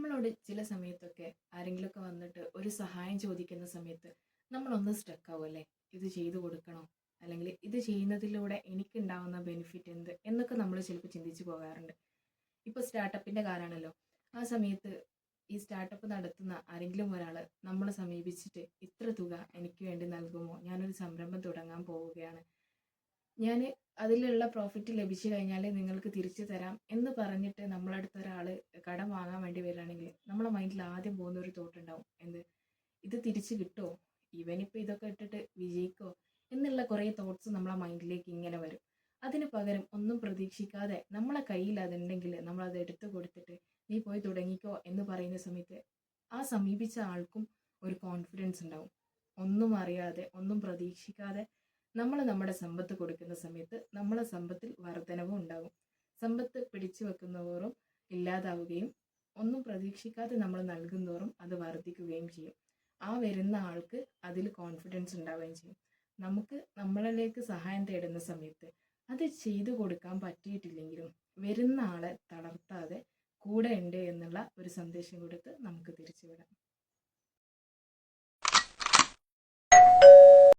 നമ്മളോട് ചില സമയത്തൊക്കെ ആരെങ്കിലുമൊക്കെ വന്നിട്ട് ഒരു സഹായം ചോദിക്കുന്ന സമയത്ത് നമ്മളൊന്ന് സ്റ്റക്ക് അല്ലേ? ഇത് ചെയ്തു കൊടുക്കണോ? അല്ലെങ്കിൽ ഇത് ചെയ്യുന്നതിലൂടെ എനിക്കുണ്ടാവുന്ന ബെനിഫിറ്റ് എന്ത് എന്നൊക്കെ നമ്മൾ ചിലപ്പോൾ ചിന്തിച്ചു പോകാറുണ്ട്. ഇപ്പോൾ സ്റ്റാർട്ടപ്പിൻ്റെ കാലമാണല്ലോ. ആ സമയത്ത് ഈ സ്റ്റാർട്ടപ്പ് നടത്തുന്ന ആരെങ്കിലും ഒരാൾ നമ്മളെ സമീപിച്ചിട്ട് ഇത്ര തുക എനിക്ക് വേണ്ടി നൽകുമോ? ഞാനൊരു സംരംഭം തുടങ്ങാൻ പോവുകയാണ്. ഞാൻ അതിലുള്ള പ്രോഫിറ്റ് ലഭിച്ചു കഴിഞ്ഞാൽ നിങ്ങൾക്ക് തിരിച്ചു തരാം എന്ന് പറഞ്ഞിട്ട് നമ്മളടുത്ത ഒരാൾ കടം വാങ്ങാൻ വേണ്ടി വരികയാണെങ്കിൽ നമ്മളെ മൈൻഡിൽ ആദ്യം പോകുന്ന ഒരു തോട്ട് ഉണ്ടാവും. എന്ത്, ഇത് തിരിച്ചു കിട്ടുമോ? ഇവനിപ്പോൾ ഇതൊക്കെ ഇട്ടിട്ട് വിജയിക്കോ എന്നുള്ള കുറേ തോട്ട്സ് നമ്മളെ മൈൻഡിലേക്ക് ഇങ്ങനെ വരും. അതിന് പകരം ഒന്നും പ്രതീക്ഷിക്കാതെ നമ്മളെ കയ്യിൽ അതുണ്ടെങ്കിൽ നമ്മളത് എടുത്തു കൊടുത്തിട്ട് നീ പോയി തുടങ്ങിക്കോ എന്ന് പറയുന്ന സമയത്ത് ആ സമീപിച്ച ആൾക്കും ഒരു കോൺഫിഡൻസ് ഉണ്ടാവും. ഒന്നും അറിയാതെ ഒന്നും പ്രതീക്ഷിക്കാതെ നമ്മൾ നമ്മുടെ സമ്പത്ത് കൊടുക്കുന്ന സമയത്ത് നമ്മളെ സമ്പത്തിൽ വർധനവും ഉണ്ടാകും. സമ്പത്ത് പിടിച്ചു വെക്കുന്നതോറും ഇല്ലാതാവുകയും ഒന്നും പ്രതീക്ഷിക്കാതെ നമ്മൾ നൽകുന്നതോറും അത് വർദ്ധിക്കുകയും ചെയ്യും. ആ വരുന്ന ആൾക്ക് അതിൽ കോൺഫിഡൻസ് ഉണ്ടാവുകയും ചെയ്യും. നമുക്ക് നമ്മളിലേക്ക് സഹായം തേടുന്ന സമയത്ത് അത് ചെയ്തു കൊടുക്കാൻ പറ്റിയിട്ടില്ലെങ്കിലും വരുന്ന ആളെ തളർത്താതെ കൂടെ ഉണ്ട് എന്നുള്ള ഒരു സന്ദേശം കൊടുത്ത് നമുക്ക് തിരിച്ചു വിടാം.